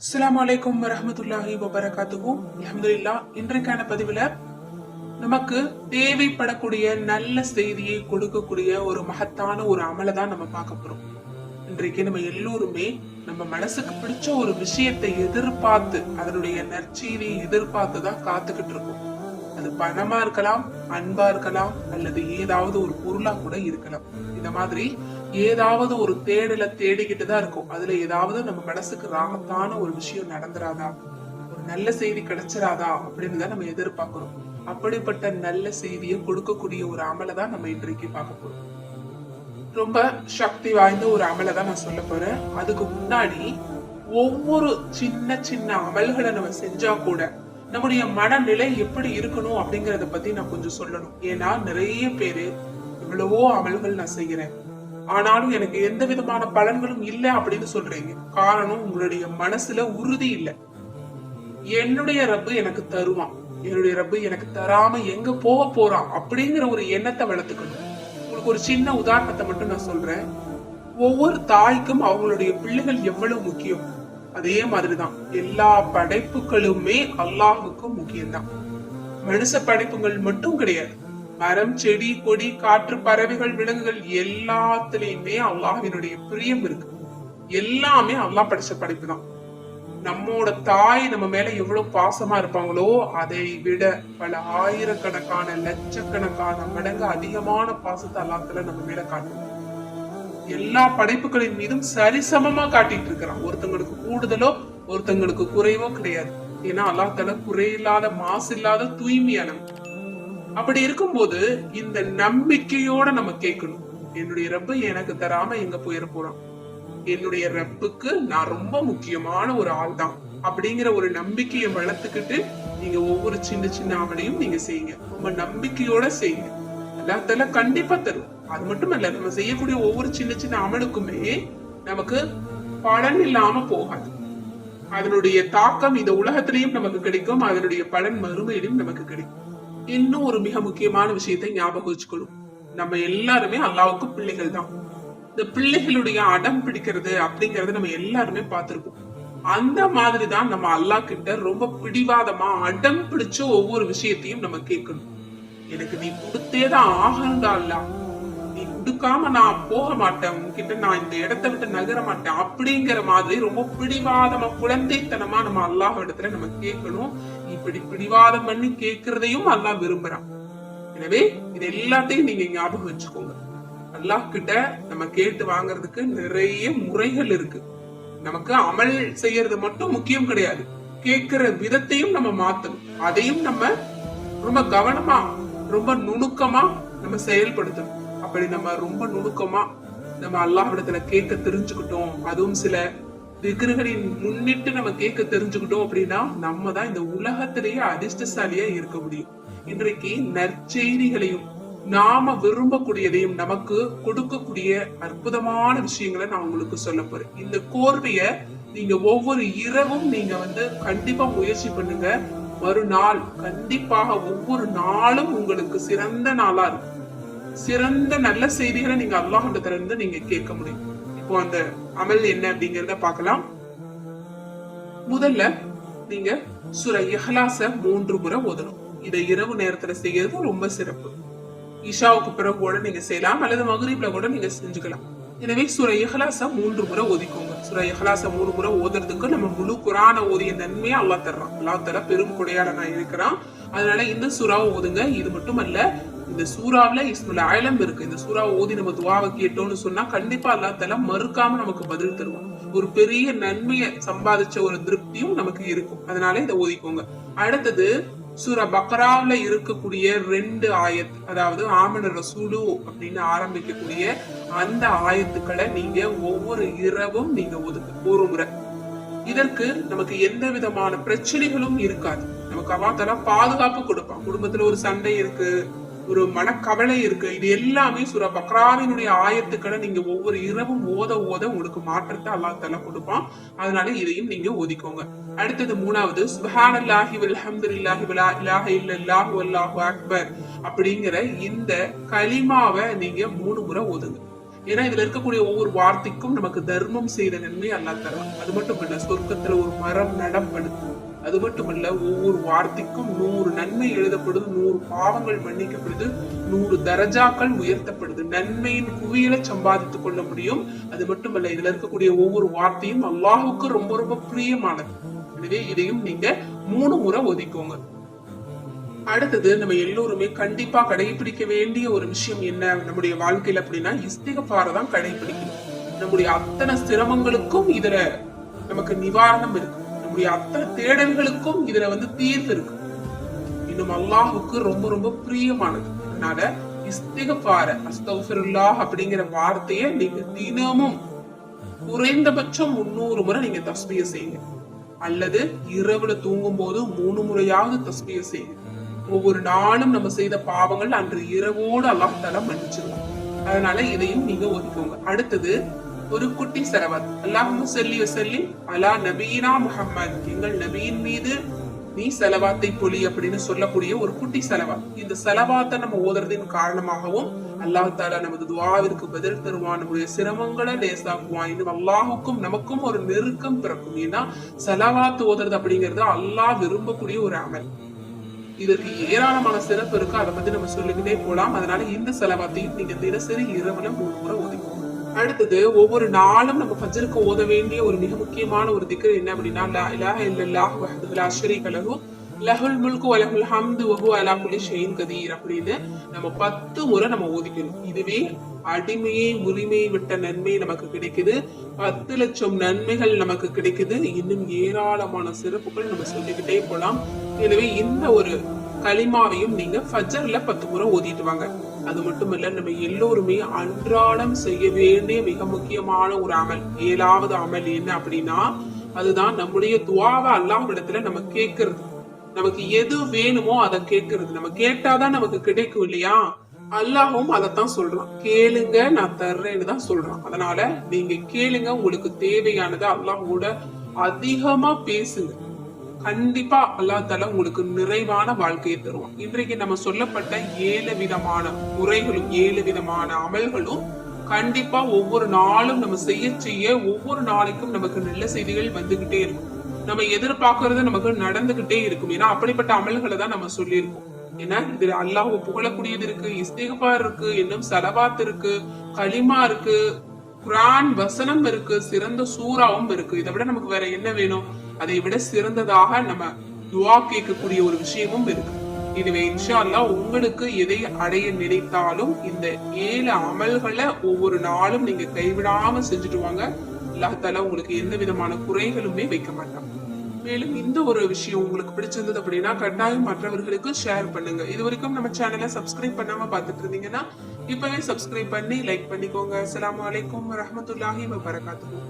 அஸ்ஸலாமு அலைக்கும் வரஹ்மத்துல்லாஹி வபரகாத்துஹு. அல்ஹம்துலில்லாஹ். இன்றைக்கான பதிவுல நமக்கு தேவைப்படக்கூடிய நல்ல செய்தியை கொடுக்கக்கூடிய ஒரு மகத்தான ஒரு அமலை தான் நம்ம பார்க்க போறோம். இன்றைக்கு நம்ம எல்லோருமே நம்ம மனசுக்கு பிடிச்ச ஒரு விஷயத்தை எதிர்பார்த்து அதனுடைய நற்செய்தியை எதிர்பார்த்து தான் காத்துக்கிட்டு இருக்கோம். அது பணமா இருக்கலாம், அன்பா இருக்கலாம், அல்லது ஏதாவது ஒரு பொருளா கூட இருக்கலாம். இந்த மாதிரி ஏதாவது ஒரு தேடலை தேடிக்கிட்டு தான் இருக்கும். அதுல ஏதாவது நம்ம மனசுக்கு ராகத்தான ஒரு விஷயம் நடந்துராதா, ஒரு நல்ல செய்தி கிடைச்சிராதா அப்படின்னு தான் நம்ம எதிர்பார்க்கிறோம். அப்படிப்பட்ட நல்ல செய்தியை கொடுக்கக்கூடிய ஒரு அமலை தான் நம்ம இன்றைக்கு பார்க்க போறோம். ரொம்ப சக்தி வாய்ந்த ஒரு அமலை தான் நான் சொல்ல போறேன். அதுக்கு முன்னாடி ஒவ்வொரு சின்ன சின்ன அமல்களை நம்ம செஞ்சா கூட நம்முடைய மனநிலை எப்படி இருக்கணும் அப்படிங்கறத பத்தி நான் கொஞ்சம் சொல்லணும். ஏன்னா நிறைய பேரு எவ்வளவோ அமல்கள் நான் செய்யறேன், ஆனாலும் எனக்கு எந்த விதமான பலன்களும் இல்லை அப்படின்னு சொல்றீங்க. காரணம், உங்களுடைய மனசுல உறுதி இல்லை. என்னுடைய ரப்பு எனக்கு தருவான், என்னுடைய ரப்பு எனக்கு தராம எங்க போக போறான் அப்படிங்கிற ஒரு எண்ணத்தை வளர்த்துக்கணும். உங்களுக்கு ஒரு சின்ன உதாரணத்தை மட்டும் நான் சொல்றேன். ஒவ்வொரு தாய்க்கும் அவங்களுடைய பிள்ளைகள் எவ்வளவு முக்கியம், அதே மாதிரிதான் எல்லா படைப்புகளுமே அல்லாஹுக்கும் முக்கியம்தான். மனுஷ படைப்புகள் மட்டும் கிடையாது, மரம், செடி, கொடி, காற்று, பறவைகள், விலங்குகள் எல்லாத்துலயுமே அல்லாஹ்வினுடைய பிரியம் இருக்கு. எல்லாமே அல்லாஹ் படைச்ச படைப்பு தான். நம்மோட தாய் நம்ம மேல எவ்வளவு பாசமா இருப்பாங்களோ அதை விட பல ஆயிரக்கணக்கான லட்சக்கணக்கான மடங்கு அதிகமான பாசத்தை அல்லாஹ்ல நம்ம மேல காட்டுவோம். எல்லா படைப்புகளின் மீதும் சரிசமமா காட்டிட்டு இருக்கிறான். ஒருத்தங்களுக்கு கூடுதலோ ஒருத்தங்களுக்கு குறைவோ கிடையாது. ஏன்னா அல்லாஹ்ல குறையில்லாத, மாசு இல்லாத, தூய்மையானவன். அப்படி இருக்கும்போது இந்த நம்பிக்கையோட நம்ம கேட்கணும், என்னுடைய ரப்பு எனக்கு தராம எங்க போயிட போறான், என்னுடைய ரப்புக்கு நான் ரொம்ப முக்கியமான ஒரு ஆள் தான் அப்படிங்கிற ஒரு நம்பிக்கையை வளர்த்துக்கிட்டு நீங்க ஒவ்வொரு சின்ன சின்ன அமலையும் நீங்க செய்யுங்க. ரொம்ப நம்பிக்கையோட செய்யுங்க. அல்லாஹ் கண்டிப்பா தரும். அது மட்டும் இல்ல, நம்ம செய்யக்கூடிய ஒவ்வொரு சின்ன சின்ன அமலுக்குமே நமக்கு பலன் இல்லாம போகாது. அதனுடைய தாக்கம் இந்த உலகத்திலையும் நமக்கு கிடைக்கும், அதனுடைய பலன் மறுமையிலும் நமக்கு கிடைக்கும். இன்னும் ஒரு மிக முக்கியமான விஷயத்தை ஞாபகம் வச்சுக்கணும். நம்ம எல்லாருமே அல்லாஹ்வுக்கு பிள்ளைகள் தான். இந்த பிள்ளைகளுடைய அடம் பிடிக்கிறது அப்படிங்கறது நம்ம எல்லாருமே பார்த்திருக்கோம். அந்த மாதிரிதான் நம்ம அல்லாஹ் கிட்ட ரொம்ப பிடிவாதமா அடம் பிடிச்ச ஒவ்வொரு விஷயத்தையும் நம்ம கேட்கணும். எனக்கு நீ கொடுத்தேதான் ஆகணும்டா அல்லாஹ், நீ கொடுக்காம நான் போக மாட்டேன், உன்கிட்ட நான் இந்த இடத்தை விட்டு நகர மாட்டேன் அப்படிங்கிற மாதிரி ரொம்ப பிடிவாதமா, குழந்தைத்தனமா நம்ம அல்லாஹ் இடத்துல நம்ம கேட்கணும். இப்படி பிடிவாதம் பண்ணி கேட்கறதையும் அல்லாஹ் விரும்புறான். எனவே இது எல்லாத்தையும் நீங்க ஞாபகம் வச்சுக்கோங்க. அல்லாஹ் கிட்ட நம்ம கேட்டு வாங்குறதுக்கு நிறைய முறைகள் இருக்கு. நமக்கு அமல் செய்யறது மட்டும் முக்கியம் கிடையாது, கேட்கிற விதத்தையும் நம்ம மாத்தணும். அதையும் நம்ம ரொம்ப கவனமா, ரொம்ப நுணுக்கமா நம்ம செயல்படுத்தணும். அப்படி நம்ம ரொம்ப நுணுக்கமா நம்ம அல்லாஹ்விடத்துல கேட்க தெரிஞ்சுக்கிட்டோம், அதுவும் சில திக்ருகளின் முன்னிட்டு நம்ம கேட்க தெரிஞ்சுக்கிட்டோம் அப்படின்னா நம்ம தான் இந்த உலகத்திலேயே அதிர்ஷ்டசாலியா இருக்க முடியும். இன்றைக்கு நற்செய்திகளையும் நாம விரும்பக்கூடியதையும் நமக்கு கொடுக்கக்கூடிய அற்புதமான விஷயங்களை நான் உங்களுக்கு சொல்ல போறேன். இந்த கோர்வைய நீங்க ஒவ்வொரு இரவும் நீங்க கண்டிப்பா முயற்சி பண்ணுங்க. மறுநாள் கண்டிப்பாக ஒவ்வொரு நாளும் உங்களுக்கு சிறந்த நாளா இருக்கும். சிறந்த நல்ல செய்திகளை நீங்க அல்லாஹ்விடத்துல இருந்து நீங்க கேட்க முடியும். இப்போ அந்த அமல் என்ன அப்படிங்கறத பார்க்கலாம். முதல்ல நீங்க சூரா இஹ்லாஸ 3 முறை ஓதணும். இதை இரவு நேரத்துல செய்யறது ரொம்ப சிறப்பு. இஷாவுக்கு பிறகு கூட நீங்க செய்யலாம், அல்லது மக்ரிப்ல கூட நீங்க செஞ்சுக்கலாம். எனவே சூரா இஹ்லாஸ 3 முறை ஓதிக்கோங்க. சூரா இஹ்லாஸ 3 முறை ஓதுறதுக்கு நம்ம முழு குர்ஆனை ஓதிய நன்மையை அல்லாஹ் தர்றான். அல்லாஹ் தஆலா பெரும் கொடையாளனா இருக்கிறான். அதனால இந்த சூறாவை ஓதுங்க. இது மட்டுமல்ல, இந்த சூறாவுல இஸ்முல் ஆலம் இருக்கு. இந்த சூறாவை ஓதி நம்ம துஆவை கேட்டோம்னு சொன்னா கண்டிப்பா அல்லாஹ் தஆலா மறுக்காம நமக்கு பதில் தருவான். ஒரு பெரிய நன்மையை சம்பாதிச்ச ஒரு திருப்தியும் நமக்கு இருக்கும். அதனால இதை ஓதிக்கோங்க. அடுத்தது சூரா பக்ராவுல இருக்கக்கூடிய 2 ஆயத், அதாவது ஆமன ரசூலு அப்படின்னு ஆரம்பிக்கக்கூடிய அந்த ஆயத்துக்களை நீங்க ஒவ்வொரு இரவும் நீங்க ஒதுக்கு ஒரு முறை. இதற்கு நமக்கு எந்த விதமான பிரச்சனைகளும் இருக்காது. நமக்கு அல்லாஹ் தஆலா பாதுகாப்பு கொடுப்பான். குடும்பத்துல ஒரு சண்டை இருக்கு, ஒரு மனக்கவலை இருக்கு, இது எல்லாமே சூரா பக்ராவினுடைய ஆயத்துக்களை நீங்க ஒவ்வொரு இரவும் ஓத ஓத உங்களுக்கு மாற்றத்தை அல்லாஹ் தஆலா கொடுப்பான். அதனால இதையும் நீங்க ஓதிக்கோங்க. அடுத்தது 3வது சுப்ஹானல்லாஹி வல்ஹம்துலில்லாஹி வலா இலாஹ இல்லல்லாஹு வல்லாஹு அக்பர் அப்படிங்கிற இந்த கலிமாவை நீங்க 3 முறை ஓதுங்க. ஏன்னா இதுல இருக்கக்கூடிய ஒவ்வொரு வார்த்தைக்கும் நமக்கு தர்மம் செய்த நன்மை அல்லாஹ் தரான். அது மட்டும் இல்ல, சொர்க்கத்துல ஒரு மரம் நடப்படுது. அது மட்டுமல்ல, ஒவ்வொரு வார்த்தைக்கும் 100 நன்மை எழுதப்படுது, 100 பாவங்கள் மன்னிக்கப்படுது, 100 தரஜாக்கள் உயர்த்தப்படுது. நன்மையின் குவியலை சம்பாதித்துக் கொள்ள முடியும். அது மட்டுமல்ல, இதுல இருக்கக்கூடிய ஒவ்வொரு வார்த்தையும் அல்லாஹுக்கு ரொம்ப ரொம்ப பிரியமானது. எனவே இதையும் நீங்க 3 முறை ஒதுக்கோங்க. அடுத்தது, நம்ம எல்லோருமே கண்டிப்பா கடைபிடிக்க வேண்டிய ஒரு விஷயம் என்ன நம்முடைய வாழ்க்கையில அப்படின்னா, இஸ்திக்ஃபாரை தான் கடைபிடிக்கணும். நம்முடைய அத்தனை சிரமங்களுக்கும் இதுல நமக்கு நிவாரணம் இருக்கு. நம்முடைய அத்தனை தேடல்களுக்கும் இதுல தீர்வு இருக்கு. இன்னும் அல்லாஹுக்கு ரொம்ப ரொம்ப பிரியமானது. அதனால இஸ்திக்ஃபார, அஸ்தக்ஃபிருல்லாஹ் அப்படிங்கிற வார்த்தையை நீங்க தினமும் குறைந்தபட்சம் 300 முறை நீங்க தஸ்பீஹ் செய்யுங்க. அல்லது இரவுல தூங்கும் போது 3 முறையாவது தஸ்பீஹ் செய்யுங்க. ஒவ்வொரு நாளும் நம்ம செய்த பாவங்கள் அன்று இரவோடு அல்லாஹ் தஆலா மன்னிச்சிருவான். அதனால இதையும் நீங்க ஒதுக்குங்க. அடுத்தது ஒரு குட்டி செலவாத். அல்லாஹும்ம ஸல்லி வ ஸல்லிம் அலா நபியினா முஹம்மத், எங்கள் நபியின் மீது நீ செலவாத்தை பொழி அப்படின்னு சொல்லக்கூடிய ஒரு குட்டி செலவாத். இந்த செலவாத்தை நம்ம ஓதுறதின் காரணமாகவும் அல்லாஹ் தஆலா நமது துஆவிற்கு பதில் தருவான், நம்முடைய சிரமங்களை லேசாக்குவான். இன்னும் அல்லாஹுக்கும் நமக்கும் ஒரு நெருக்கம் பிறக்கும். ஏன்னா செலவாத்து ஓதுறது அப்படிங்கிறது அல்லாஹ் விரும்பக்கூடிய ஒரு அமல். இதற்கு ஏராளமான சிறப்பு இருக்கு. அதை பத்தி நம்ம சொல்லிக்கிட்டே போலாம். அதனால இந்த செலவாத்தையும் நீங்க தினசரி இரவுல 3 முறை ஒதுக்கணும். அடுத்தது, ஒவ்வொரு நாளும் நம்ம ஃபஜ்ருக்கு ஓத வேண்டிய ஒரு மிக முக்கியமான ஒரு திக்ர் என்ன அப்படின்னா, லா இலாஹ இல்லல்லாஹ் வஹ்தஹு லா ஷரீக லஹு லஹுல் முல்கு வ லஹுல் ஹம்து வ ஹுவ அலா குல்லி ஷைஇன் கதீர் அப்படின்னு நம்ம 10 முறை நம்ம ஓதிக்கணும். இதுவே அடிமையை உரிமையை விட்ட நன்மை நமக்கு கிடைக்குது, 10 லட்சம் நன்மைகள் நமக்கு கிடைக்குது. இன்னும் ஏராளமான சிறப்புகள் நம்ம சொல்லிக்கிட்டே போலாம். எனவே இந்த ஒரு கலிமாவையும் நீங்க ஃபஜ்ர்ல 10 முறை ஓதிட்டு வாங்க. அது மட்டுமல்ல, நம்ம எல்லோருமே அன்றாடம் செய்ய வேண்டிய மிக முக்கியமான ஒரு அமல், 7வது அமல் என்ன அப்படின்னா, அதுதான் நம்முடைய துஆவை அல்லாஹ்விடத்துல நம்ம கேட்கறது. நமக்கு எது வேணுமோ அதை கேட்கறது. நம்ம கேட்டாதான் நமக்கு கிடைக்கும் இல்லையா? அல்லாஹும் அதைத்தான் சொல்றான், கேளுங்க நான் தர்றேன்னு தான் சொல்றான். அதனால நீங்க கேளுங்க, உங்களுக்கு தேவையானதை அல்லாஹ்வோட அதிகமா பேசுங்க. கண்டிப்பா அல்லாஹ் தஆலா உங்களுக்கு நிறைவான வாழ்க்கையை தருவான். இன்றைக்கு நம்ம சொல்லப்பட்ட 7 விதமான முறைகளும் 7 விதமான அமல்களும் கண்டிப்பா ஒவ்வொரு நாளும் நம்ம செய்ய ஒவ்வொரு நாளைக்கும் நமக்கு நல்ல செய்திகள் வந்துகிட்டே இருக்கும். நம்ம எதிர்பார்க்கறது நமக்கு நடந்துகிட்டே இருக்கும். ஏன்னா அப்படிப்பட்ட அமல்களை தான் நம்ம சொல்லியிருக்கோம். ஏன்னா இதுல அல்லாஹ் புகழக்கூடியது இருக்கு, இஸ்திக்ஃபார் இருக்கு, இன்னும் ஸலவாத் இருக்கு, கலிமா இருக்கு, குர்ஆன் வசனம் இருக்கு, சிறந்த சூறாவும் இருக்கு. இதை விட நமக்கு வேற என்ன வேணும்? அதை விட சிறந்ததாக நம்ம துஆ கேட்கக்கூடிய ஒரு விஷயமும் இருக்கு. இதுவே இன்ஷா அல்லாஹ் உங்களுக்கு எதை அடைய நினைத்தாலும் இந்த 7 அமல்களை ஒவ்வொரு நாளும் நீங்க கைவிடாம செஞ்சுட்டு வாங்க. அல்லாஹ் தஆலா உங்களுக்கு எந்த விதமான குறைகளுமே வைக்க மாட்டாங்க. மேலும் இந்த ஒரு விஷயம் உங்களுக்கு பிடிச்சிருந்தது அப்படின்னா கட்டாயம் மற்றவர்களுக்கு ஷேர் பண்ணுங்க. இது வரைக்கும் நம்ம சேனலை சப்ஸ்கிரைப் பண்ணாம பார்த்துட்டு இருந்தீங்கன்னா இப்பவே சப்ஸ்கிரைப் பண்ணி லைக் பண்ணிக்கோங்க. அஸ்ஸலாமு அலைக்கும் வரஹ்மத்துல்லாஹி வபரகாத்துஹு.